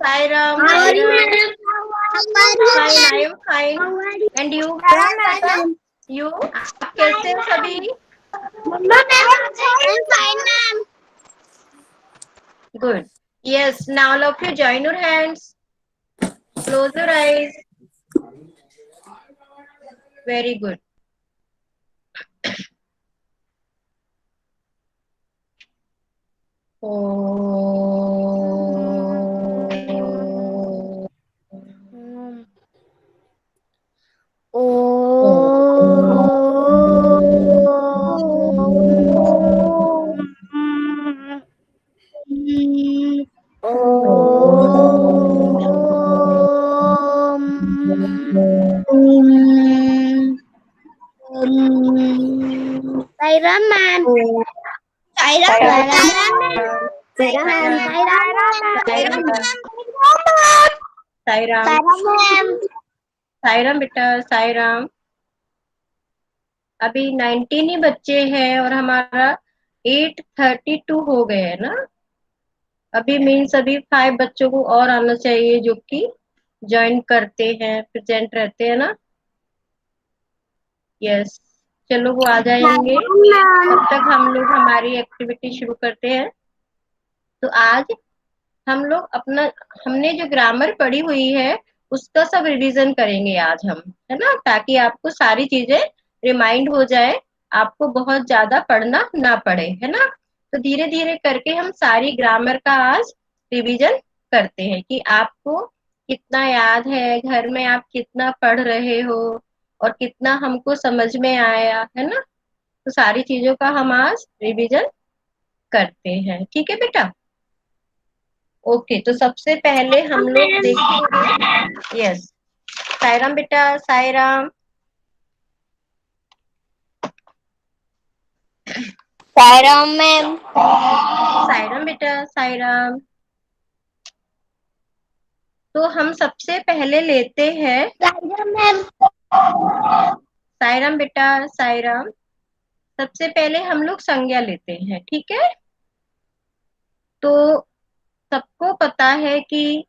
Sairam, Sairam. Fine, I am fine. And you? You? आप कैसे हो सभी? Good. Yes. Now all of you join your hands. Close your eyes. Very good. Sairam ma'am. Sairam बेटा, सायराम। अभी 19 ही बच्चे हैं और हमारा 8:32 हो गए है ना। अभी मीन्स अभी 5 बच्चों को और आना चाहिए जो कि ज्वाइन करते हैं, प्रेजेंट रहते हैं ना। यस, चलो वो आ जाएंगे। तब तक हम लोग हमारी एक्टिविटी शुरू करते हैं। तो आज हम लोग हमने जो ग्रामर पढ़ी हुई है उसका सब रिवीजन करेंगे आज हम, है ना, ताकि आपको सारी चीजें रिमाइंड हो जाए, आपको बहुत ज्यादा पढ़ना ना पड़े, है ना। तो धीरे धीरे करके हम सारी ग्रामर का आज रिवीजन करते हैं कि आपको कितना याद है, घर में आप कितना पढ़ रहे हो और कितना हमको समझ में आया, है ना। तो सारी चीजों का हम आज रिवीजन करते हैं, ठीक है बेटा। ओके, तो सबसे पहले हम लोग देखेंगे। यस, सायराम बेटा, सायराम। Sairam ma'am. सायराम बेटा, सायराम। तो हम सबसे पहले लेते हैं Sairam ma'am. सायराम बेटा, सायराम। सबसे पहले हम लोग संज्ञा लेते हैं, ठीक है। तो सबको पता है कि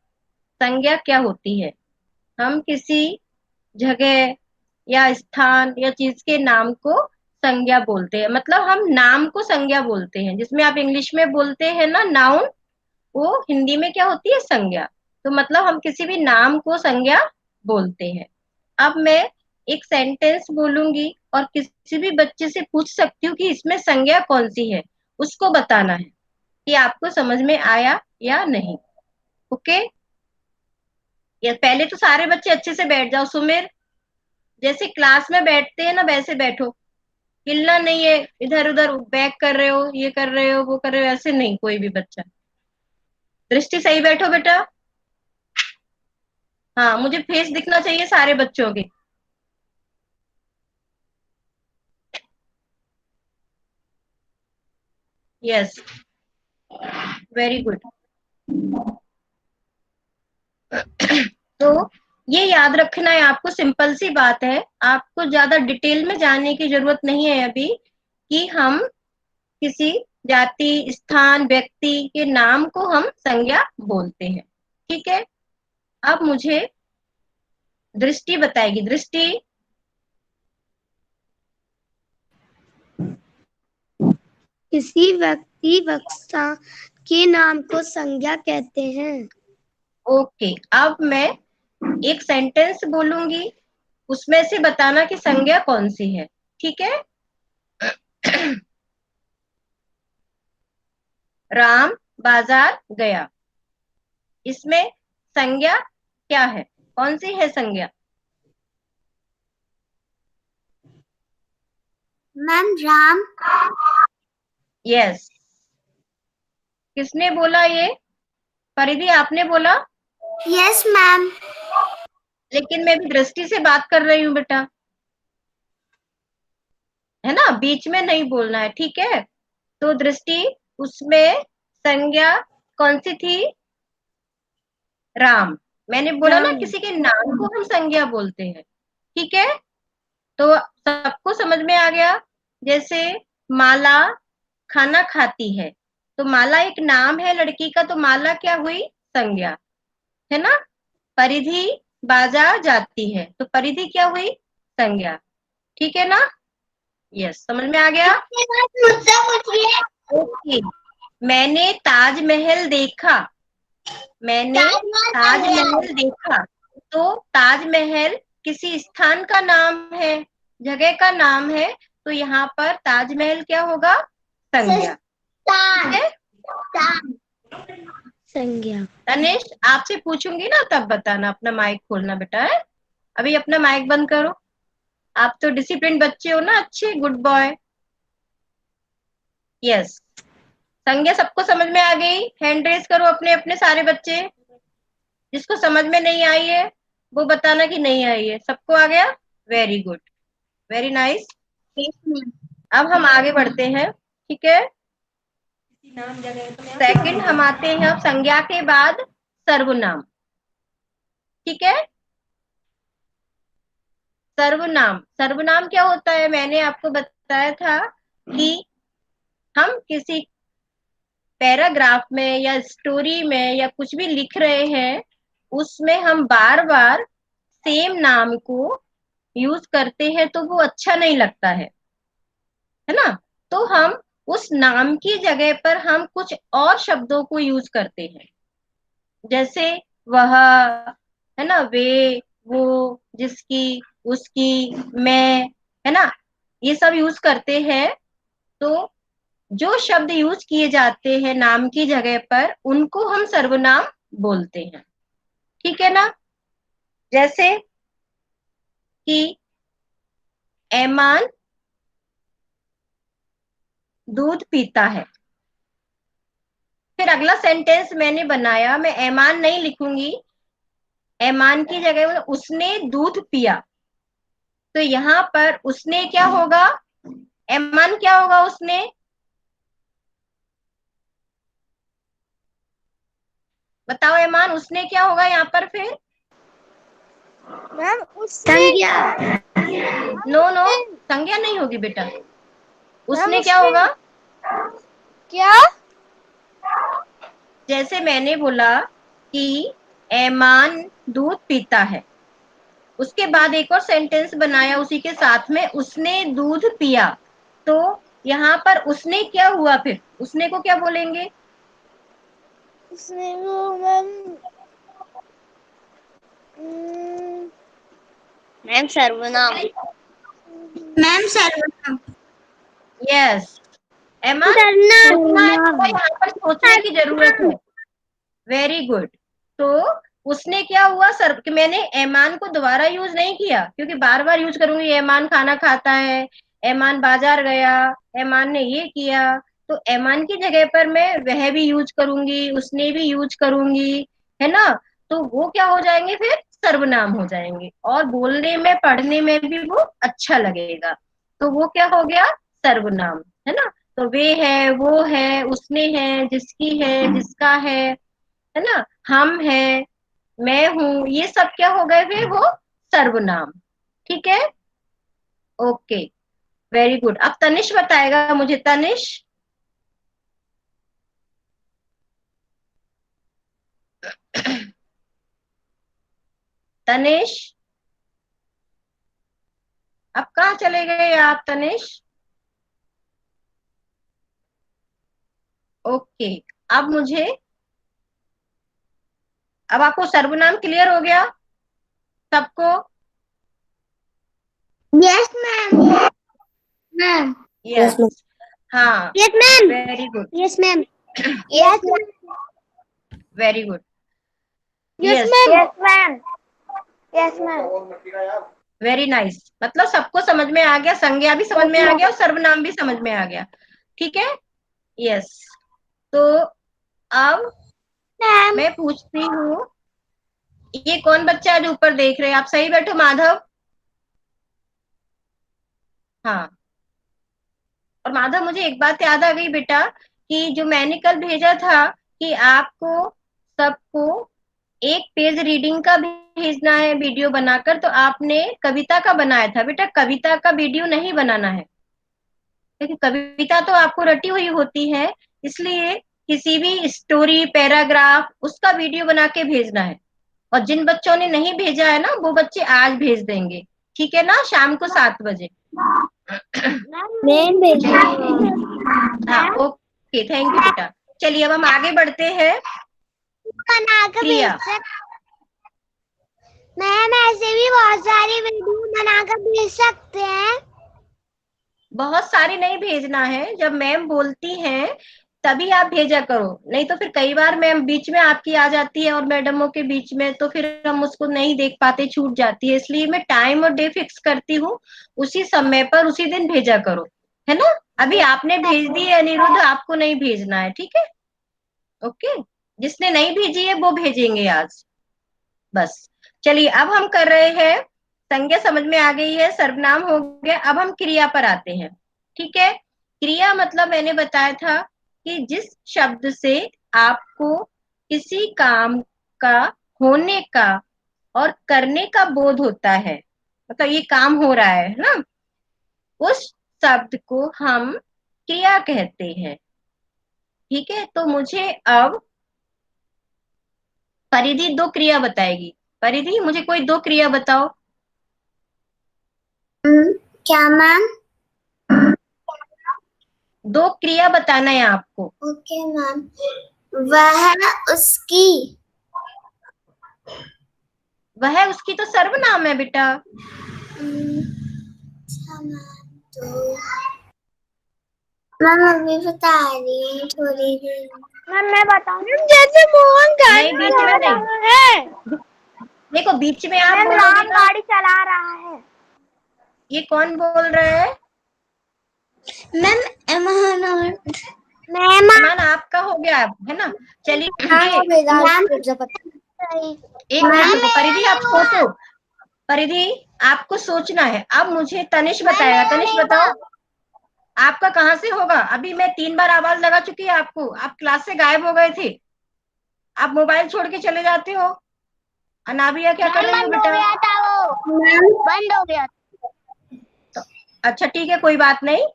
संज्ञा क्या होती है। हम किसी जगह या स्थान या चीज के नाम को संज्ञा बोलते हैं, मतलब हम नाम को संज्ञा बोलते हैं। जिसमें आप इंग्लिश में बोलते हैं ना नाउन, वो हिंदी में क्या होती है, संज्ञा। तो मतलब हम किसी भी नाम को संज्ञा बोलते हैं। अब मैं एक सेंटेंस बोलूंगी और किसी भी बच्चे से पूछ सकती हूँ कि इसमें संज्ञा कौन सी है, उसको बताना है कि आपको समझ में आया या नहीं। ओके, ये पहले तो सारे बच्चे अच्छे से बैठ जाओ। सुमिर, जैसे क्लास में बैठते हैं ना वैसे बैठो, हिलना नहीं है, इधर उधर बैक कर रहे हो, ये कर रहे हो, वो कर रहे हो, ऐसे नहीं कोई भी बच्चा। दृष्टि, सही बैठो बेटा। हाँ, मुझे फेस दिखना चाहिए सारे बच्चों के। Yes, very good. तो ये याद रखना है आपको, सिंपल सी बात है, आपको ज्यादा डिटेल में जाने की जरूरत नहीं है अभी, कि हम किसी जाति, स्थान, व्यक्ति के नाम को हम संज्ञा बोलते हैं, ठीक है। अब मुझे दृष्टि बताएगी। दृष्टि, किसी व्यक्ति वक्ता के नाम को संज्ञा कहते हैं। ओके, अब मैं एक सेंटेंस बोलूंगी, उसमें से बताना कि संज्ञा कौन सी है, ठीक है। राम बाजार गया, इसमें संज्ञा क्या है, कौन सी है संज्ञा? मैम राम। यस, किसने बोला ये? परिधि, आपने बोला? Yes ma'am. लेकिन मैं भी दृष्टि से बात कर रही हूँ बेटा, है ना, बीच में नहीं बोलना है, ठीक है। तो दृष्टि, उसमें संज्ञा कौन सी थी? राम। मैंने बोला ना किसी के नाम को हम संज्ञा बोलते हैं, ठीक है। तो सबको समझ में आ गया। जैसे माला खाना खाती है, तो माला एक नाम है लड़की का, तो माला क्या हुई, संज्ञा। है ना। परिधि बाजार जाती है, तो परिधि क्या हुई? संज्ञा। ठीक है ना? यस, समझ में आ गया? मुझसे पूछिए। ओके। मैंने ताजमहल देखा। मैंने ताजमहल देखा। तो ताजमहल किसी स्थान का नाम है, जगह का नाम है, तो यहाँ पर ताजमहल क्या होगा? संज्ञा। ठीक है। संज्ञा। तनिष, आपसे पूछूंगी ना तब बताना, अपना माइक खोलना बेटा है। अभी अपना माइक बंद करो। आप तो डिसिप्लिन बच्चे हो ना, अच्छे, गुड बॉय। यस। संज्ञा सबको समझ में आ गई? हैंड रेज करो अपने अपने सारे बच्चे। जिसको समझ में नहीं आई है वो बताना कि नहीं आई है। सबको आ गया? Very good, very nice. अब हम आगे बढ़ते हैं। ठीक है। सेकंड हम आते हैं अब संज्ञा के बाद सर्वनाम। ठीक है। सर्वनाम, सर्वनाम क्या होता है? मैंने आपको बताया था कि हम किसी पैराग्राफ में या स्टोरी में या कुछ भी लिख रहे हैं, उसमें हम बार बार सेम नाम को यूज करते हैं तो वो अच्छा नहीं लगता है ना। तो हम उस नाम की जगह पर हम कुछ और शब्दों को यूज करते हैं, जैसे वह, है ना, वे, वो, जिसकी, उसकी, मैं, है ना, ये सब यूज करते हैं। तो जो शब्द यूज किए जाते हैं नाम की जगह पर उनको हम सर्वनाम बोलते हैं। ठीक है ना। जैसे कि ऐमान दूध पीता है। फिर अगला सेंटेंस मैंने बनाया, मैं ऐमान नहीं लिखूंगी, ऐमान की जगह उसने दूध पिया। तो यहाँ पर उसने क्या होगा? ऐमान क्या होगा? उसने, बताओ ऐमान, उसने क्या होगा यहाँ पर फिर? मैम उसने संज्ञा। नो नो, संज्ञा नहीं होगी बेटा। मैम उसने क्या उसने होगा? क्या? जैसे मैंने बोला कि ऐमान दूध पीता है, उसके बाद एक और सेंटेंस बनाया उसी के साथ में, उसने दूध पिया। तो यहाँ पर उसने क्या हुआ? फिर उसने को क्या बोलेंगे? उसने वो मैम मैम सर्वनाम। मैम सर्वनाम। यस। ऐमान सोचना है, सर्वनाम। थोड़ा यहाँ पर सोचने की जरूरत है। Very good. तो उसने क्या हुआ सर, कि मैंने ऐमान को दोबारा यूज नहीं किया, क्योंकि बार बार यूज करूंगी, ऐमान खाना खाता है, ऐमान बाजार गया, ऐमान ने ये किया, तो ऐमान की जगह पर मैं वह भी यूज करूंगी, उसने भी यूज करूंगी, है ना। तो वो क्या हो जाएंगे? फिर सर्वनाम हो जाएंगे, और बोलने में पढ़ने में भी वो अच्छा लगेगा। तो वो क्या हो गया? सर्वनाम, है ना। तो वे है, वो है, उसने है, जिसकी है, जिसका है ना, हम है, मैं हूं, ये सब क्या हो गए फिर? वो सर्वनाम। ठीक है। Okay, very good. अब तनिष बताएगा मुझे। तनिष, तनिष, अब कहाँ चले गए आप तनिष? ओके। अब मुझे, अब आपको सर्वनाम क्लियर हो गया सबको? Yes ma'am. मैम। यस। हाँ, yes ma'am. Very good. Yes ma'am. Yes very good. Yes yes. Ma'am. Yes ma'am. Yes ma'am. Very nice. मतलब सबको समझ में आ गया, संज्ञा भी समझ यस में आ मैम। गया और सर्वनाम भी समझ में आ गया। ठीक है। यस। तो अब मैम। मैं पूछती हूँ, ये कौन बच्चा है जो ऊपर देख रहे हैं? आप सही बैठो माधव। हाँ। और माधव, मुझे एक बात याद आ गई बेटा, कि जो मैंने कल भेजा था कि आपको सबको एक पेज रीडिंग का भेजना है वीडियो बनाकर, तो आपने कविता का बनाया था बेटा। कविता का वीडियो नहीं बनाना है, क्योंकि कविता तो आपको रटी हुई होती है, इसलिए किसी भी स्टोरी पैराग्राफ उसका वीडियो बना के भेजना है। और जिन बच्चों ने नहीं भेजा है ना, वो बच्चे आज भेज देंगे, ठीक है ना, शाम को 7 बजे। मैं चलिए, हाँ ओके, थैंक यू बेटा। चलिए अब हम आगे बढ़ते हैं। बना के भेज क्रिया, मैम, ऐसे भी बहुत सारी वीडियो बनाकर भेज सकते हैं। बहुत सारी नहीं भेजना है, जब मैम बोलती हैं तभी आप भेजा करो, नहीं तो फिर कई बार मैम बीच में आपकी आ जाती है और मैडमों के बीच में, तो फिर हम उसको नहीं देख पाते, छूट जाती है, इसलिए मैं टाइम और डे फिक्स करती हूँ, उसी समय पर उसी दिन भेजा करो, है ना। अभी आपने भेज दी है अनिरुद्ध, आपको नहीं भेजना है, ठीक है, ओके। जिसने नहीं भेजी है वो भेजेंगे आज, बस। चलिए अब हम कर रहे हैं, संज्ञा समझ में आ गई है, सर्वनाम हो गया, अब हम क्रिया पर आते हैं, ठीक है। क्रिया मतलब मैंने बताया था कि जिस शब्द से आपको किसी काम का होने का और करने का बोध होता है, मतलब ये काम हो रहा है ना, उस शब्द को हम क्रिया कहते हैं, ठीक है। तो मुझे अब परिधि 2 क्रिया बताएगी। परिधि, मुझे कोई 2 क्रिया बताओ। क्या मैम? 2 क्रिया बताना है आपको। Okay ma'am. वह, उसकी। वह उसकी तो सर्वनाम है बेटा। अच्छा मैम, तो मैम अभी बता रही हूँ थोड़ी देर। मैम मैं बताऊँ, जैसे मोहन नहीं, गाड़ी बीच में चला नहीं, रहा है। देखो बीच में आप मैम बोलोगे राम ना। गाड़ी चला रहा है। ये कौन बोल रहा है? मैम एमान, और मैम सामान आपका हो गया है ना। चलिए, मैम एक मिनट मैम रुको, मेरा परिधि आप नहीं हुआ। सोचो। परिधि, आपको सोचना है, अब मुझे तनिष मैम बताएगा। मेरा तनिष नहीं हुआ। बताओ, आपका कहाँ से होगा? अभी मैं 3 बार आवाज लगा चुकी है आपको, आप क्लास से गायब हो गए थे, आप मोबाइल छोड़ के चले जाते हो। अनाबिया क्या कर मैम रही हो बंद हो बेटा? गया था वो, मैम बंद हो गया। तो अच्छा ठीक है, कोई बात नहीं।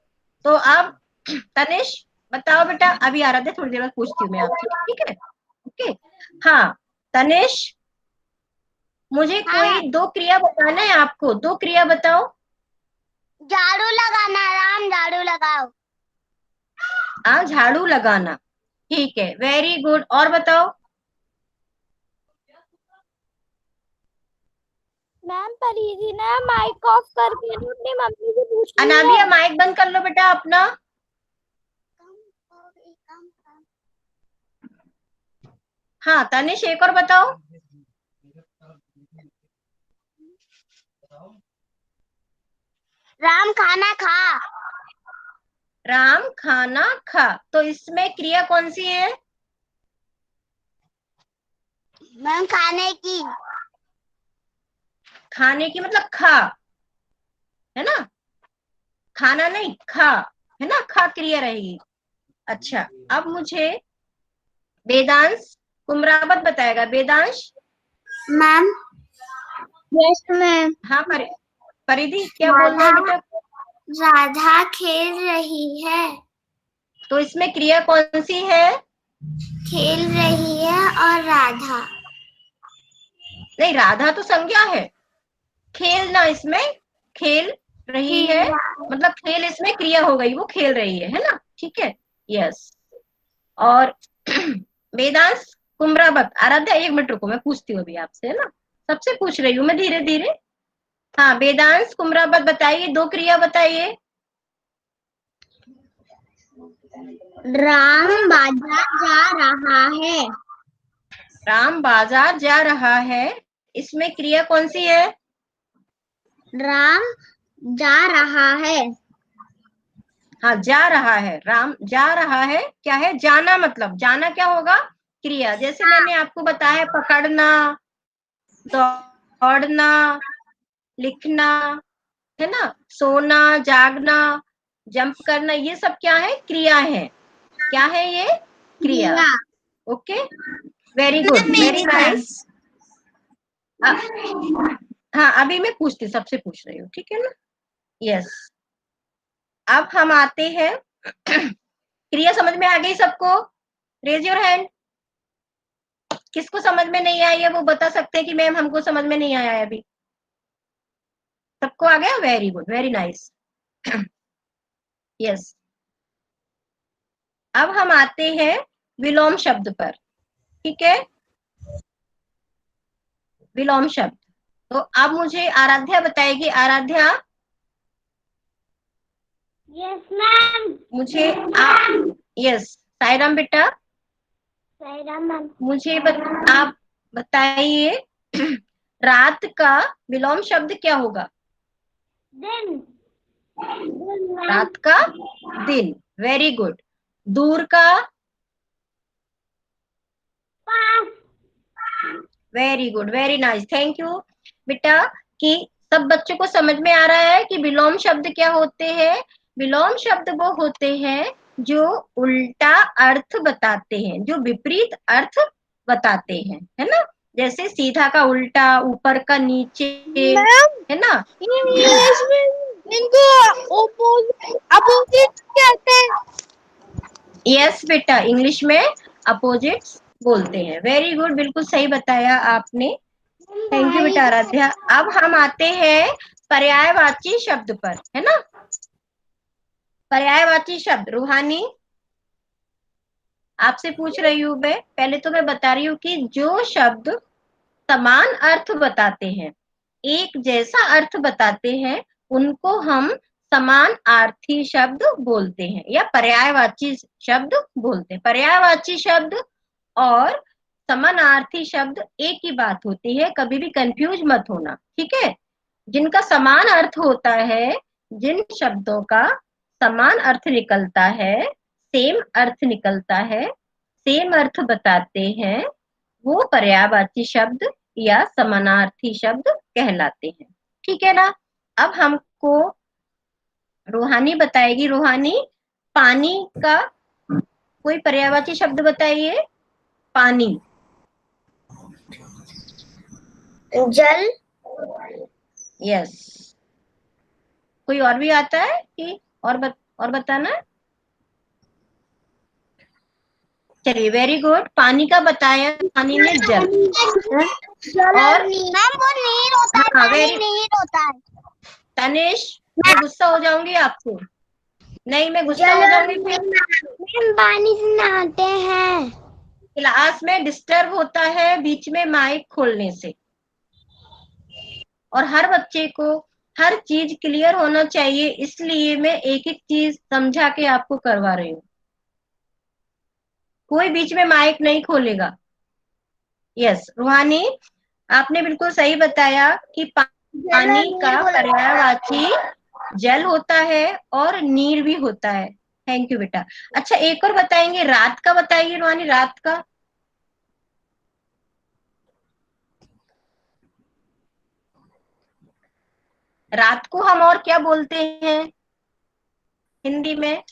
तो अब तनिष बताओ बेटा, अभी आ रहा था, थोड़ी देर बाद पूछती हूँ मैं आपसे, ठीक है, ओके। हाँ तनिष, मुझे हाँ, कोई 2 क्रिया बताना है आपको, 2 क्रिया बताओ। झाड़ू लगाना, राम झाड़ू लगाओ। झाड़ू लगाना, ठीक है, वेरी गुड, और बताओ। मैम परिधि ने माइक ऑफ करके ना अपनी मम्मी से पूछ ली अनाबिया है। माइक बंद कर लो बेटा अपना। हाँ तनिष, एक और बताओ। राम खाना खा। राम खाना खा, तो इसमें क्रिया कौन सी है? मैम खाने की। खाने की मतलब खा, है ना, खाना नहीं, खा, है ना, खा क्रिया रहेगी। अच्छा, अब मुझे वेदांश कुमरावत बताएगा। वेदांश। Ma'am yes ma'am. हाँ परिधि क्या बोल रहा राधा, है बेटा? राधा खेल रही है। तो इसमें क्रिया कौन सी है? खेल रही है और राधा। नहीं, राधा तो संज्ञा है, खेलना इसमें, खेल रही है, खेल मतलब खेल इसमें क्रिया हो गई, वो खेल रही है ना, ठीक है, यस। और वेदांश कुमरावत, आराध्या 1 मिनट रुको, मैं पूछती हूँ अभी आपसे, है ना, सबसे पूछ रही हूँ मैं धीरे धीरे। हाँ वेदांश कुमरावत बताइए, 2 क्रिया बताइए। राम बाजार जा रहा है। राम बाजार जा रहा है, इसमें क्रिया कौन सी है? राम जा रहा है। हाँ जा रहा है, राम जा रहा है, क्या है? जाना, मतलब जाना क्या होगा? क्रिया। जैसे मैंने आपको बताया, पकड़ना, दौड़ना, लिखना, है ना, सोना, जागना, जंप करना, ये सब क्या है? क्रिया है। क्या है ये? क्रिया। क्रिया। Okay, very good, ma'am very मेरी टर्न। नाइस। हाँ अभी मैं पूछती, सबसे पूछ रही हूँ, ठीक है ना, यस। अब हम आते हैं क्रिया समझ में आ गई सबको? Raise your hand. किसको समझ में नहीं आई है वो बता सकते हैं कि मैम हमको समझ में नहीं आया है अभी? सबको आ गया? Very good, very nice. Yes. अब हम आते हैं विलोम शब्द पर, ठीक है? विलोम शब्द। तो अब मुझे आराध्या बताएगी। Aaradhya, yes ma'am. मुझे यस, साईराम बेटा, साईराम मैम। मुझे आप बताइए रात का विलोम शब्द क्या होगा? दिन। दिन मैम। रात का दिन, वेरी गुड। दूर का? पास। Very good, very nice, thank you बेटा। कि सब बच्चों को समझ में आ रहा है कि विलोम शब्द क्या होते हैं? विलोम शब्द वो होते हैं जो उल्टा अर्थ बताते हैं, जो विपरीत अर्थ बताते हैं, है ना? जैसे सीधा का उल्टा, ऊपर का नीचे, मैम है ना? इंग्लिश में इनको अपोजिट कहते हैं। यस बेटा, इंग्लिश में अपोजिट्स बोलते हैं। वेरी गुड, बिल्कुल सही बताया आपने। थैंक यू बेटा आराध्या। अब हम आते हैं पर्यायवाची शब्द पर, है ना? पर्यायवाची शब्द, रूहानी आपसे पूछ रही हूं मैं। पहले तो मैं बता रही हूँ कि जो शब्द समान अर्थ बताते हैं, एक जैसा अर्थ बताते हैं, उनको हम समानार्थी शब्द बोलते हैं या पर्यायवाची शब्द बोलते हैं। पर्यायवाची शब्द और समानार्थी शब्द एक ही बात होती है, कभी भी कंफ्यूज मत होना, ठीक है? जिनका समान अर्थ होता है, जिन शब्दों का समान अर्थ निकलता है, सेम अर्थ निकलता है, सेम अर्थ बताते हैं, वो पर्यायवाची शब्द या समानार्थी शब्द कहलाते हैं, ठीक है ना? अब हमको रूहानी बताएगी। रूहानी, पानी का कोई पर्यायवाची शब्द बताइए। पानी, जल। यस। कोई और भी आता है कि और बताना है? चलिए, वेरी गुड। पानी का बताया, पानी ने जल। जल और और नीर। मैम वो नीर होता है, हाँ, पानी वेरी नीर होता है। तनिष, मैं गुस्सा हो जाऊंगी आपसे। नहीं, मैं गुस्सा जल हो और जाऊंगी नीर। फिर। मैम पानी से नहाते हैं। क्लास में डिस्टर्ब होता है बीच में माइक खोलने से, और हर बच्चे को हर चीज क्लियर होना चाहिए, इसलिए मैं एक एक चीज समझा के आपको करवा रही हूँ। कोई बीच में माइक नहीं खोलेगा। यस रूहानी, आपने बिल्कुल सही बताया कि जल और पानी नीर का बोला था। पर्यायवाची जल होता है और नीर भी होता है। थैंक यू बेटा। अच्छा, एक और बताएंगे, रात का बताइए रूहानी, रात का। रात को हम और क्या बोलते हैं हिंदी में?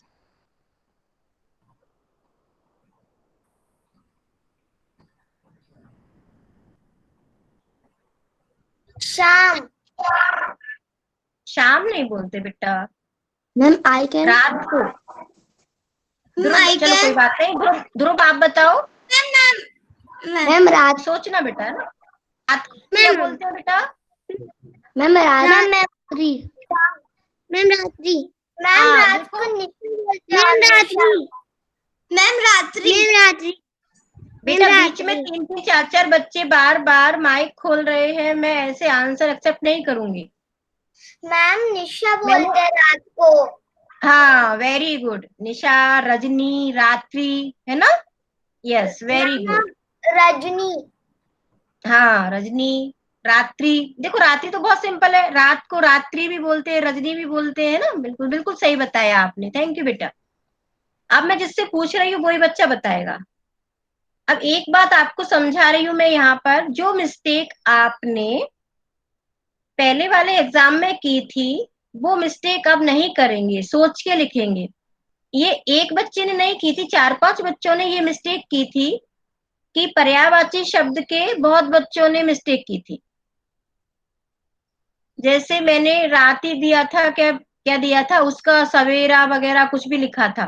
शाम। शाम नहीं बोलते बेटा, मैम आई कैन। रात को। ध्रुव, आई चलो कोई कैन। बात नहीं। ध्रुव, ध्रुव आप बताओ। मैम रात। सोचना बेटा, है ना? रात को क्या मैम बोलते हैं बेटा? मैम रात। मैम रात्रि। मैम रात्रि। मैम हाँ रात देखो को निकल बोलते हैं। मैम रात्रि। मैम रात्रि। मैम रात्रि। मैम बेटा, बीच में रात्रि। 3 3 4 4 बच्चे बार बार माइक खोल रहे हैं, मैं ऐसे आंसर एक्सेप्ट नहीं करूंगी। मैम निशा मैंने बोलते हैं रात को। हाँ, वेरी गुड निशा, रजनी, रात्रि, है ना? Yes, very good. Ma'am Rajni. हाँ, रजनी, रात्रि। देखो, रात्रि तो बहुत सिंपल है, रात को रात्रि भी बोलते हैं, रजनी भी बोलते हैं ना। बिल्कुल बिल्कुल सही बताया आपने, थैंक यू बेटा। अब मैं जिससे पूछ रही हूँ वही बच्चा बताएगा। अब एक बात आपको समझा रही हूं मैं यहाँ पर, जो मिस्टेक आपने पहले वाले एग्जाम में की थी, वो मिस्टेक अब नहीं करेंगे, सोच के लिखेंगे। ये एक बच्चे ने नहीं की थी, 4 5 बच्चों ने ये मिस्टेक की थी कि पर्यायवाची शब्द के बहुत बच्चों ने मिस्टेक की थी। जैसे मैंने रात ही दिया था, क्या क्या दिया था, उसका सवेरा वगैरह कुछ भी लिखा था।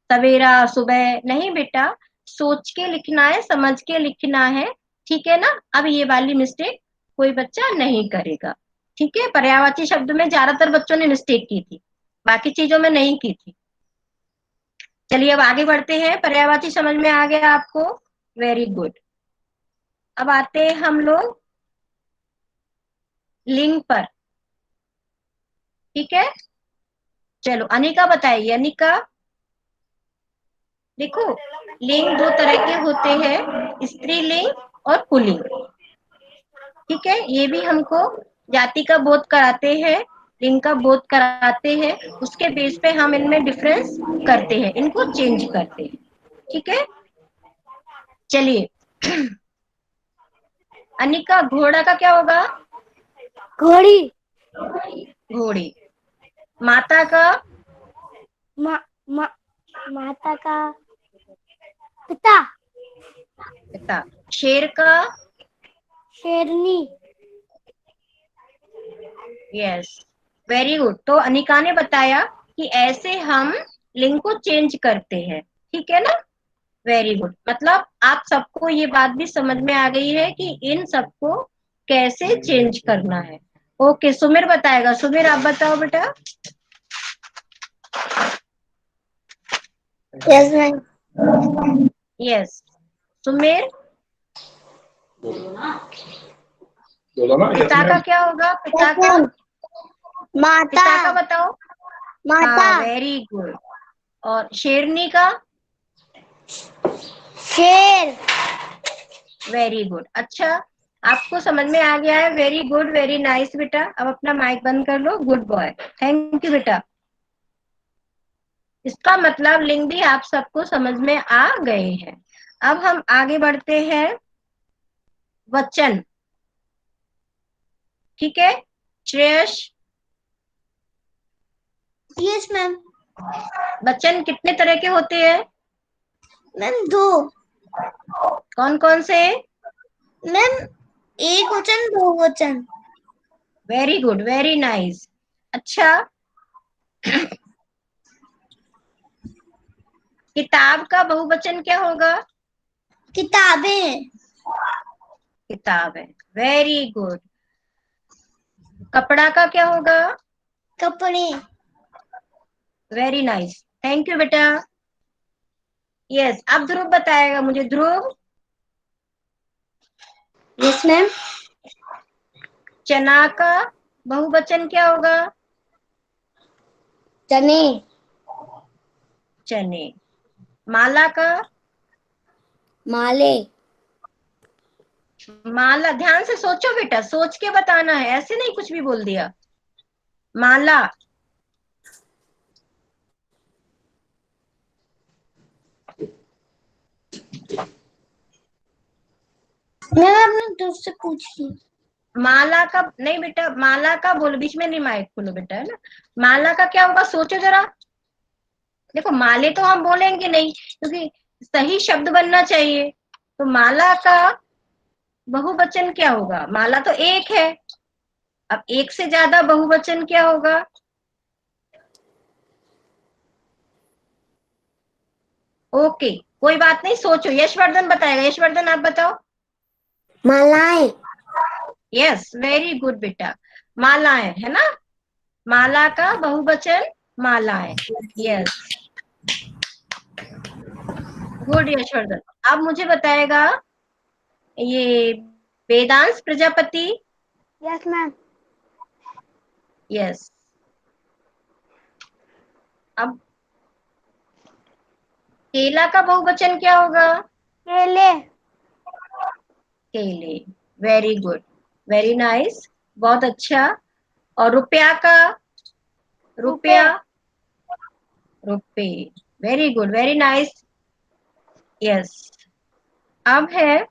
सवेरा, सुबह नहीं बेटा, सोच के लिखना है, समझ के लिखना है, ठीक है ना। अब ये वाली मिस्टेक कोई बच्चा नहीं करेगा, ठीक है। पर्यायवाची शब्द में ज्यादातर बच्चों ने मिस्टेक की थी, बाकी चीजों में नहीं की थी। चलिए अब आगे बढ़ते हैं। पर्यायवाची समझ में आ गया आपको, वेरी गुड। अब आते हैं हम लोग लिंग पर, ठीक है। चलो अनिका बताइए, अनिका। देखो, लिंग दो तरह के होते हैं, स्त्रीलिंग और पुल्लिंग, ठीक है। ये भी हमको जाति का बोध कराते हैं, लिंग का बोध कराते हैं, उसके बेस पे हम इनमें डिफरेंस करते हैं, इनको चेंज करते हैं, ठीक है। चलिए अनिका, घोड़ा का क्या होगा? घोड़ी। घोड़ी। माता का? मा, मा, माता का पिता। पिता। शेर का? शेरनी। Yes, very good. तो अनिका ने बताया कि ऐसे हम लिंग को चेंज करते हैं, ठीक है ना। Very good. मतलब आप सबको ये बात भी समझ में आ गई है कि इन सबको कैसे चेंज करना है। ओके, सुमिर बताएगा। सुमिर आप बताओ बेटा। Yes ma'am. यस, सुमिर। पिता का क्या होगा? पिता का? माता। पिता का बताओ। माता। हाँ, वेरी गुड। और शेरनी का? शेर। Very good. अच्छा, आपको समझ में आ गया है, वेरी गुड, वेरी नाइस बेटा। अब अपना माइक बंद कर लो, गुड बॉय, थैंक यू बेटा। इसका मतलब लिंग भी आप सबको समझ में आ गए हैं। अब हम आगे बढ़ते हैं, वचन, ठीक है। Shreyas, yes ma'am. वचन कितने तरह के होते हैं? मैम दो। कौन कौन से? मैम एक वचन बहुवचन। Very good, very nice. अच्छा, किताब का बहुवचन क्या होगा? किताबें। किताब है, वेरी गुड। कपड़ा का क्या होगा? कपड़े। वेरी नाइस, थैंक यू बेटा। यस, अब ध्रुव बताएगा मुझे। ध्रुव, यस मैम। चना का बहुवचन क्या होगा? चने। चने। माला का? माले। माला, ध्यान से सोचो बेटा, सोच के बताना है, ऐसे नहीं कुछ भी बोल दिया। माला। मैम आपने दूसरे पूछ ली। माला का नहीं बेटा, माला का बोलो, बीच में नहीं माइक खोलो बेटा, है ना। माला का क्या होगा, सोचो जरा। देखो, माले तो हम बोलेंगे नहीं, क्योंकि सही शब्द बनना चाहिए। तो माला का बहुवचन क्या होगा? माला तो एक है, अब एक से ज्यादा बहुवचन क्या होगा? ओके, कोई बात नहीं, सोचो। यशवर्धन बताएगा। यशवर्धन आप बताओ। मालाएं। यस, वेरी गुड बेटा। मालाएं, है ना। माला का बहुवचन मालाएं। Yes, good Yashvardhan. अब मुझे बताएगा ये Vedansh Prajapati. Yes ma'am. Yes, अब केला का बहुवचन क्या होगा? केले। केले, वेरी गुड, वेरी नाइस, बहुत अच्छा। और रुपया का? रुपए। रुपया, रुपए, very good, very nice. Yes, अब है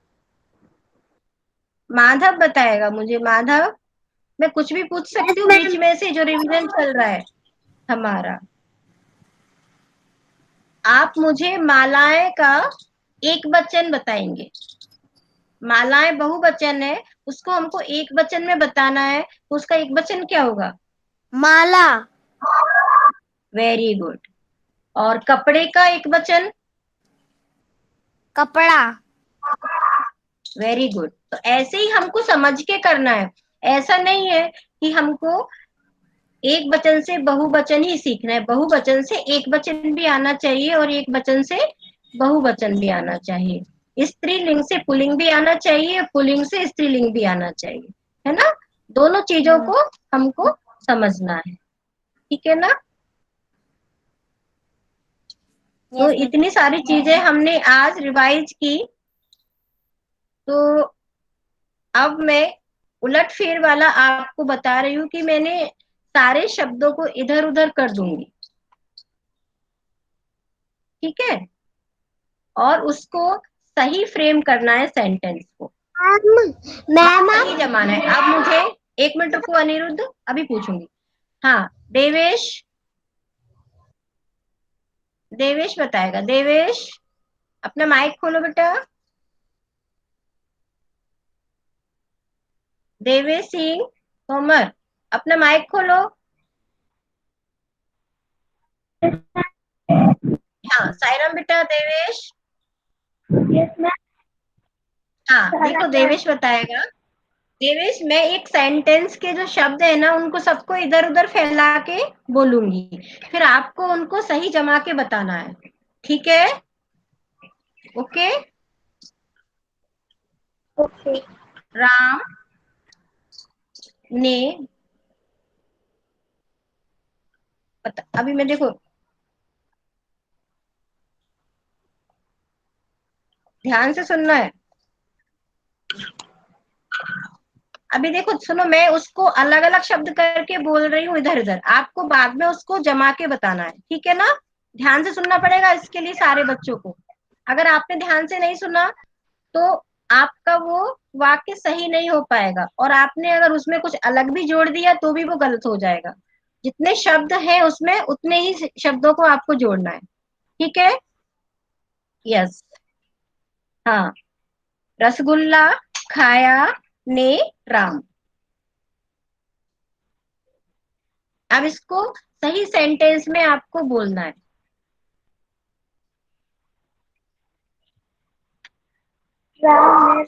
माधव बताएगा मुझे। माधव, मैं कुछ भी पूछ यस सकती हूँ बीच मैम। में से, जो रिवीजन चल रहा है हमारा। आप मुझे मालाएं का एक वचन बताएंगे। मालाएं बहुवचन है, उसको हमको एक वचन में बताना है, तो उसका एक वचन क्या होगा? माला। Very good. और कपड़े का एक वचन? कपड़ा। Very good. तो ऐसे ही हमको समझ के करना है, ऐसा नहीं है कि हमको एक वचन से बहुवचन ही सीखना है, बहुवचन से एक वचन भी आना चाहिए और एक वचन से बहुवचन भी आना चाहिए, स्त्रीलिंग से पुल्लिंग भी आना चाहिए, पुल्लिंग से स्त्रीलिंग भी आना चाहिए, है ना। दोनों चीजों को हमको समझना है, ठीक है ना। तो यस मैम। इतनी सारी चीजें हमने आज रिवाइज की। तो अब मैं उलट फेर वाला आपको बता रही हूँ कि मैंने सारे शब्दों को इधर उधर कर दूंगी, ठीक है, और उसको सही फ्रेम करना है सेंटेंस को, मैम सही जमाना है। अब मुझे एक मिनट रुको अनिरुद्ध, अभी पूछूंगी। हाँ, देवेश, देवेश बताएगा। देवेश, अपना माइक खोलो बेटा। देवेश सिंह तोमर, अपना माइक खोलो। हाँ, सायराम बेटा। देवेश। Yes ma'am. हाँ देखो, देवेश बताएगा। देवेश, मैं एक सेंटेंस के जो शब्द है ना उनको सबको इधर उधर फैला के बोलूंगी, फिर आपको उनको सही जमा के बताना है, ठीक है। ओके। ओके। राम ने, अभी मैं देखो, ध्यान से सुनना है। अभी देखो सुनो, मैं उसको अलग अलग शब्द करके बोल रही हूँ इधर उधर, आपको बाद में उसको जमा के बताना है, ठीक है ना। ध्यान से सुनना पड़ेगा इसके लिए सारे बच्चों को। अगर आपने ध्यान से नहीं सुना तो आपका वो वाक्य सही नहीं हो पाएगा, और आपने अगर उसमें कुछ अलग भी जोड़ दिया तो भी वो गलत हो जाएगा। जितने शब्द हैं उसमें उतने ही शब्दों को आपको जोड़ना है, ठीक है। यस। हाँ, रसगुल्ला खाया ने राम। अब इसको सही सेंटेंस में आपको बोलना है। राम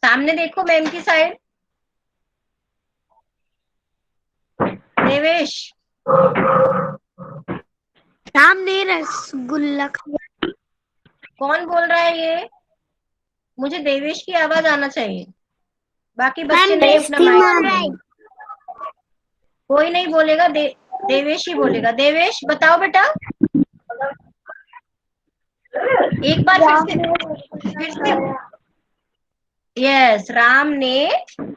सामने देखो मैम की साइड। देवेश, ने रसगुल्ला खाया। कौन बोल रहा है ये? मुझे देवेश की आवाज आना चाहिए, बाकी बच्चे मैम नहीं अपना बेइज्जती माइक मार रहा है। खोलेंगे। कोई नहीं बोलेगा, देवेश ही बोलेगा। देवेश बताओ बेटा, एक बार राम ने रसगुल्ला फिर से। खाया। यस, राम ने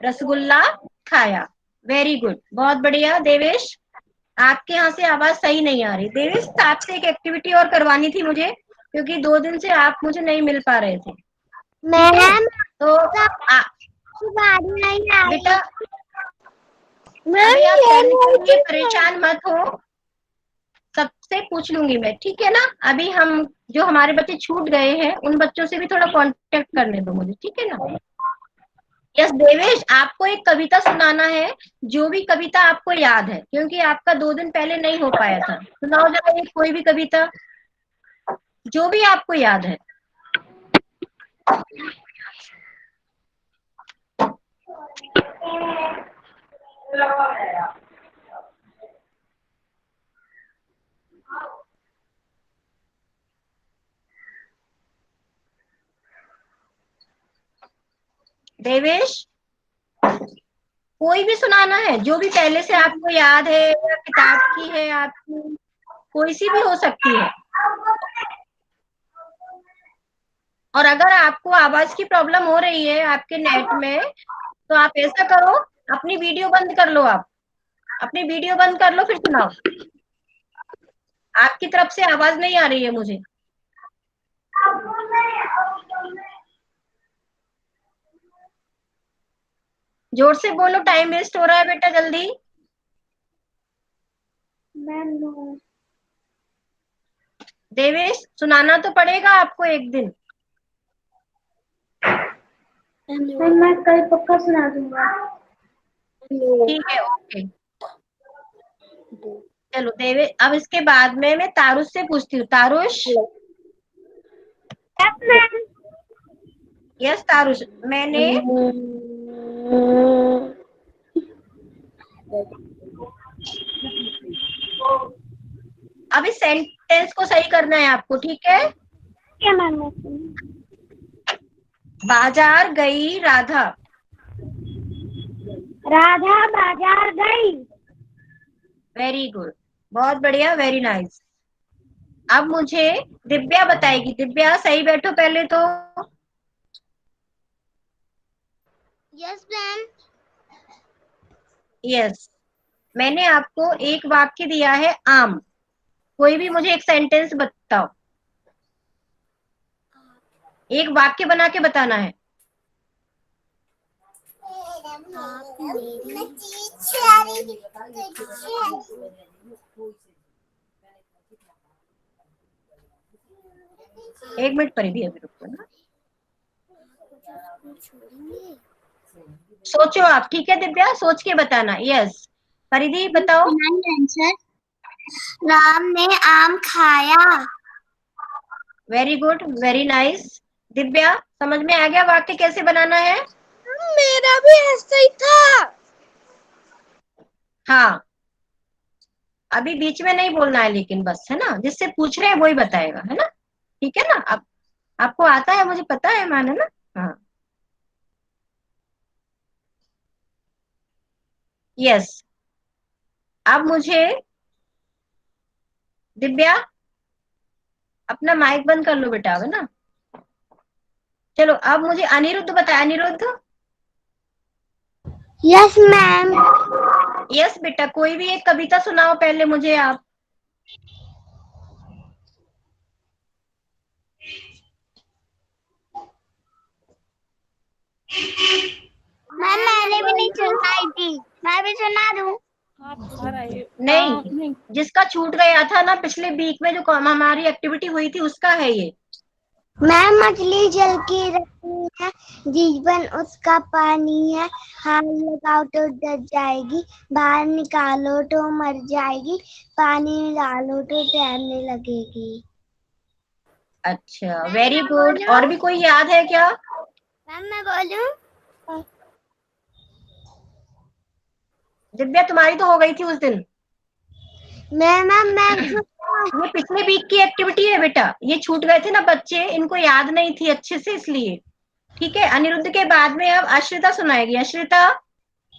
रसगुल्ला खाया। वेरी गुड, बहुत बढ़िया देवेश। आपके यहाँ से आवाज सही नहीं आ रही। देवेश, आपसे एक एक्टिविटी और करवानी थी मुझे, क्योंकि 2 दिन से आप मुझे नहीं मिल पा रहे थे, ठीक है। मैम तो बारी नहीं आ रही। बेटा, मैम अभी आप ये नहीं टेंशन लिए दिख रहा है। परेशान मत हो, सबसे पूछ लूंगी मैं, ठीक है ना। अभी हम जो हमारे बच्चे छूट गए हैं उन बच्चों से भी थोड़ा कांटेक्ट करने दो मुझे, ठीक है ना। यस देवेश, आपको एक कविता सुनाना है, जो भी कविता आपको याद है, क्योंकि आपका 2 दिन पहले नहीं हो पाया था। सुनाओ जरा एक कोई भी कविता, जो भी आपको याद है। देवेश, कोई भी सुनाना है, जो भी पहले से आपको याद है, या किताब की है आपकी, कोई सी भी हो सकती है। और अगर आपको आवाज की प्रॉब्लम हो रही है आपके नेट में, तो आप ऐसा करो, अपनी वीडियो बंद कर लो। आप अपनी वीडियो बंद कर लो, फिर सुनाओ। आपकी तरफ से आवाज नहीं आ रही है मुझे। जोर से बोलो, टाइम वेस्ट हो रहा है बेटा, जल्दी। मैम देवेश, सुनाना तो पड़ेगा आपको एक दिन। मैं कल पक्का सुना दूंगा। ठीक है, ओके। चलो देवे, अब इसके बाद में मैं तारुष से पूछती हूँ। तारुष। यस तारुष, मैंने अब इस सेंटेंस को सही करना है आपको, ठीक है। क्या मैम? बाजार गई राधा। राधा बाजार गई। वेरी गुड, बहुत बढ़िया, वेरी नाइस। अब मुझे दिव्या बताएगी। दिव्या सही बैठो पहले तो। Yes ma'am. यस, मैंने आपको एक वाक्य दिया है आम। कोई भी मुझे एक सेंटेंस बताओ, एक वाक्य बना के बताना है। एक मिनट परिधि, अभी रुको ना, सोचो आप, ठीक है दिव्या, सोच के बताना। यस, परिधि बताओ। आंसर, राम ने आम खाया। Very good, very nice. Divya, समझ में आ गया वाक्य कैसे बनाना है? मेरा भी ऐसा ही था। हाँ, अभी बीच में नहीं बोलना है लेकिन, बस है ना, जिससे पूछ रहे हैं वही बताएगा, है ना। ठीक है ना। अब आपको आता है, मुझे पता है, मान है ना। हाँ, यस। अब मुझे दिव्या अपना माइक बंद कर लो बेटा, है ना। चलो, अब मुझे अनिरुद्ध बताया। अनिरुद्ध। Yes ma'am. यस बेटा, कोई भी एक कविता सुनाओ पहले मुझे आप। मैम मैंने भी नहीं सुनाई थी, मैं भी सुना दूं? नहीं, जिसका छूट गया था ना पिछले वीक में, जो हमारी एक्टिविटी हुई थी, उसका है ये। मैम मछली जल की रहती है, जीवन उसका पानी है, हाथ लगाओ तो डर जाएगी, बाहर निकालो तो मर जाएगी, पानी में डालो तो तैरने लगेगी। अच्छा, वेरी गुड। और भी कोई याद है क्या? मैम मैं बोलूं? दिव्या, तुम्हारी तो हो गई थी उस दिन। मैं ये पिछले वीक की एक्टिविटी है बेटा, ये छूट गए थे ना बच्चे, इनको याद नहीं थी अच्छे से, इसलिए। ठीक है, अनिरुद्ध के बाद में अब अश्रिता सुनाएगी। अश्रिता।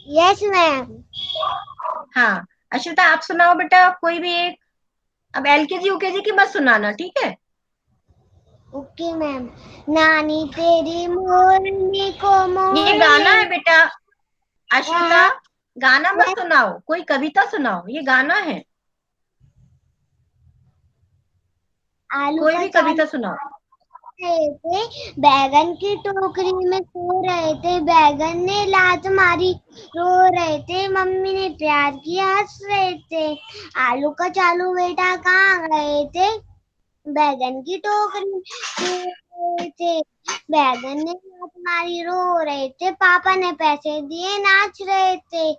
Yes ma'am. हाँ, अश्रिता आप सुनाओ बेटा कोई भी एक। अब एलकेजी यूकेजी की मत सुनाना, ठीक है। Okay ma'am. नानी तेरी मोरनी को ये मोर गाना ले। है बेटा। अश्रिता, हाँ, गाना मत सुनाओ, कोई कविता सुनाओ, ये गाना है। आलू कोई का भी चालू कविता सुनाओ। रहे थे, बैगन की टोकरी में सो रहे थे, बैगन ने लात मारी, रो रहे थे, मम्मी ने प्यार किया, हंस रहे थे, आलू का चालू बेटा कहाँ गए थे, बैगन की टोकरी में सो रहे थे, बैगन ने लात मारी, रो रहे थे, पापा ने पैसे दिए, नाच रहे थे,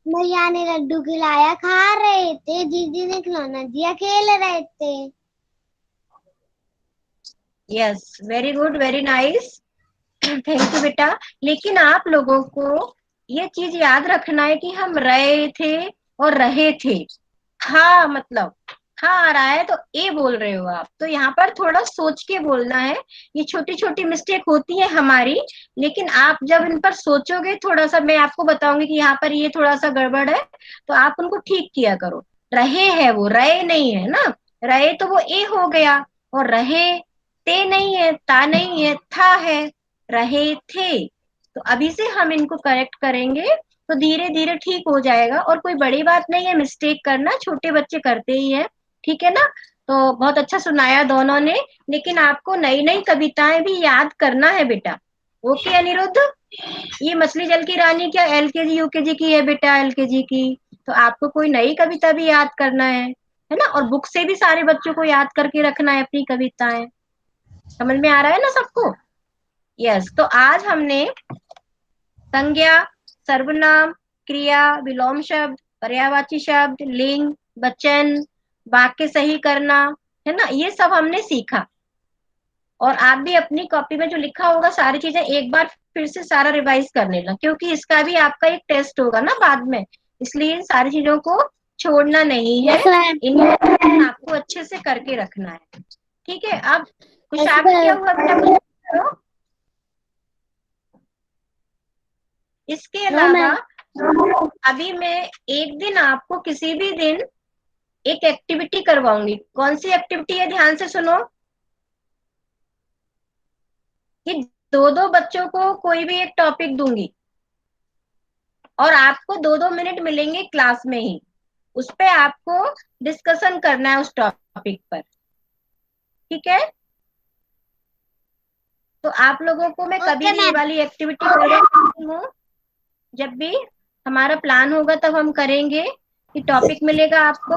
भैया ने लड्डू खिलाया, खा रहे थे, दीदी ने खिलौना दिया, खेल रहे थे। Yes, very good, very nice. Thank you बेटा। लेकिन आप लोगों को ये चीज याद रखना है कि हम रहे थे और रहे थे। हाँ मतलब, हाँ आ रहा है तो ए बोल रहे हो आप, तो यहाँ पर थोड़ा सोच के बोलना है। ये छोटी छोटी मिस्टेक होती है हमारी, लेकिन आप जब इन पर सोचोगे थोड़ा सा, मैं आपको बताऊंगी कि यहाँ पर ये थोड़ा सा गड़बड़ है, तो आप उनको ठीक किया करो। रहे है, वो रहे नहीं है ना। रहे तो वो ए हो गया, और रहे ते नहीं है, ता नहीं है, था है। रहे थे। तो अभी से हम इनको करेक्ट करेंगे, तो धीरे धीरे ठीक हो जाएगा, और कोई बड़ी बात नहीं है मिस्टेक करना, छोटे बच्चे करते ही हैं। ठीक है ना। तो बहुत अच्छा सुनाया दोनों ने, लेकिन आपको नई नई कविताएं भी याद करना है बेटा। ओके अनिरुद्ध। ये मछली जल की रानी क्या एलकेजी यूकेजी की है बेटा? एलकेजी की। तो आपको कोई नई कविता भी याद करना है ना, और बुक से भी सारे बच्चों को याद करके रखना है अपनी कविताएं। समझ में आ रहा है ना सबको? यस, तो आज हमने संज्ञा, सर्वनाम, क्रिया, विलोम शब्द, पर्यायवाची शब्द, लिंग, वचन, वाक्य सही करना, है ना, ये सब हमने सीखा। और आप भी अपनी कॉपी में जो लिखा होगा सारी चीजें एक बार फिर से सारा रिवाइज करने लग, क्योंकि इसका भी आपका एक टेस्ट होगा ना बाद में, इसलिए इन सारी चीजों को छोड़ना नहीं है, इन्हें आपको अच्छे से करके रखना है। ठीक है, अब कुछ आगे क्या हुआ बेटा, कुछ करो। इसके अलावा अभी मैं एक दिन आपको किसी भी दिन एक एक्टिविटी करवाऊंगी। कौन सी एक्टिविटी है, ध्यान से सुनो। कि दो दो बच्चों को कोई भी एक टॉपिक दूंगी और आपको 2-2 मिनट मिलेंगे क्लास में ही, उस पे आपको डिस्कशन करना है उस टॉपिक पर। ठीक है, तो आप लोगों को मैं कभी भी ये वाली एक्टिविटी करवाती हूँ, जब भी हमारा प्लान होगा तब हम करेंगे। कि टॉपिक मिलेगा आपको,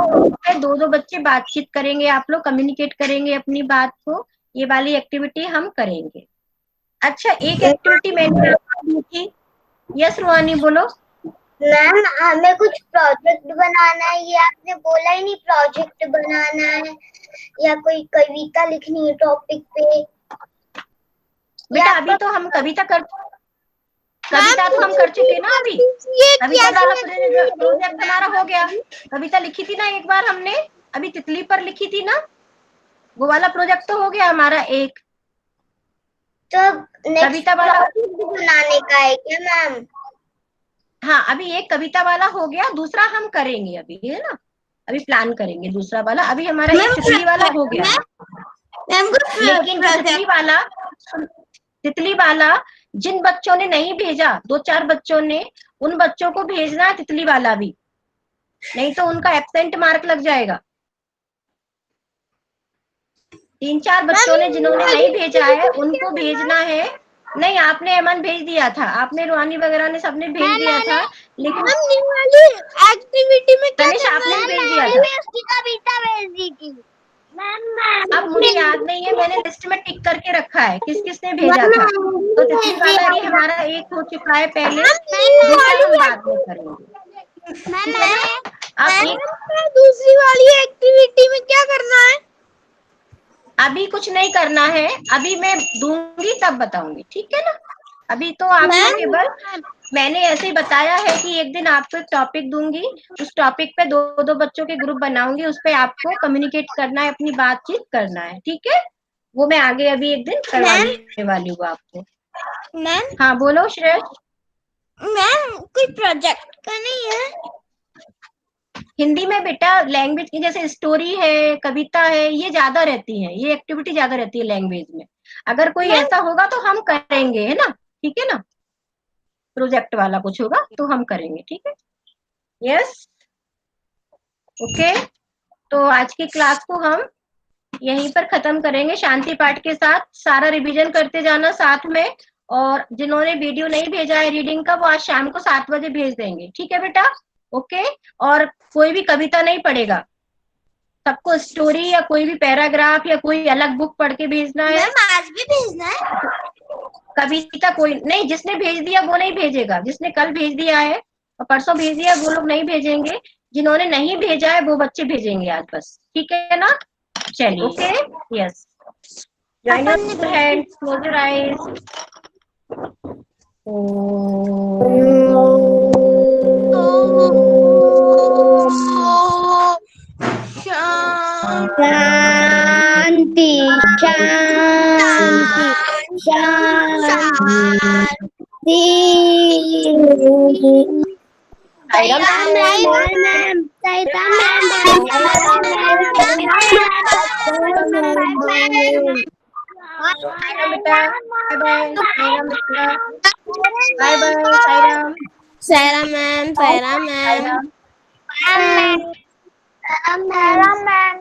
दो दो बच्चे बातचीत करेंगे, आप लोग कम्युनिकेट करेंगे अपनी बात को, ये वाली एक्टिविटी हम करेंगे। अच्छा, एक एक्टिविटी मैंने आपको दी थी। यस रुहानी बोलो। मैम हमें कुछ प्रोजेक्ट बनाना है, ये आपने बोला ही नहीं, प्रोजेक्ट बनाना है या कोई कविता लिखनी है टॉपिक पे। बेटा अभी तो हम कविता तो हम कर चुके ना अभी। कविता वाला प्रोजेक्ट हमारा हो गया। कविता लिखी थी ना एक बार हमने, अभी तितली पर लिखी थी ना, वो वाला प्रोजेक्ट तो हो गया हमारा एक। तो कविता वाला बनाने का है क्या मैम? हाँ, अभी एक कविता वाला हो गया, दूसरा हम करेंगे अभी, है ना, अभी प्लान करेंगे दूसरा वाला। अभी हमारा एक तितली वाला हो गया, लेकिन जो तितली वाला जिन बच्चों ने नहीं भेजा, 2-4 बच्चों ने, उन बच्चों को भेजना है तितली वाला भी, नहीं तो उनका एब्सेंट मार्क लग जाएगा। 3-4 बच्चों ने जिन्होंने नहीं भेजा है उनको भेजना है। नहीं, आपने अमन भेज दिया था, आपने रुहानी वगैरह ने सबने भेज दिया था, लेकिन एक्टिविटी में क्या तनिष आपने भी भेज दिया था। उसकी कविता भेज दी थी अब मुझे याद नहीं है, मैंने लिस्ट में टिक करके रखा है किस किस ने भेजा था। तो तितली वाला ही हमारा एक हो चुका है पहले, दूसरा हम बाद में करेंगे। ठीक है ना। अब दूसरी वाली एक्टिविटी में क्या करना है? अभी कुछ नहीं करना है, अभी मैं दूंगी तब बताऊंगी, ठीक है ना। अभी तो आपको केवल मैंने ऐसे ही बताया है कि एक दिन आपको एक टॉपिक दूंगी, उस टॉपिक पे दो दो बच्चों के ग्रुप बनाऊंगी, उस पे आपको कम्युनिकेट करना है, अपनी बातचीत करना है, ठीक है। वो मैं आगे अभी एक दिन करवाने वाली हूँ आपको। मैम हाँ बोलो श्रेय। मैम कोई प्रोजेक्ट का नहीं है? हिंदी में बेटा लैंग्वेज की जैसे स्टोरी है, कविता है, ये ज्यादा रहती है, ये एक्टिविटी ज्यादा रहती है लैंग्वेज में। अगर कोई ऐसा होगा तो हम करेंगे, है ना, ठीक है ना। प्रोजेक्ट वाला कुछ होगा तो हम करेंगे, ठीक है। Yes, okay. तो आज की क्लास को हम यहीं पर खत्म करेंगे शांति पाठ के साथ। सारा रिवीजन करते जाना साथ में, और जिन्होंने वीडियो नहीं भेजा है रीडिंग का, वो आज शाम को 7 बजे भेज देंगे, ठीक है बेटा। ओके, और कोई भी कविता नहीं पढ़ेगा, सबको स्टोरी या कोई भी पैराग्राफ या कोई अलग बुक पढ़ के भेजना है। मैम आज भी भेजना है? कविता कोई नहीं, जिसने भेज दिया वो नहीं भेजेगा, जिसने कल भेज दिया है और परसों भेज दिया वो लोग नहीं भेजेंगे, जिन्होंने नहीं भेजा है वो बच्चे भेजेंगे आज बस, ठीक है ना। चलिए, okay, yes, join your hands, close your eyes. शांति शांति शांति। साईराम मैम बेटा, बाय बाय साईराम बेटा, bye bye Sairam, Saira ma'am Sairam. Ma'am ma'am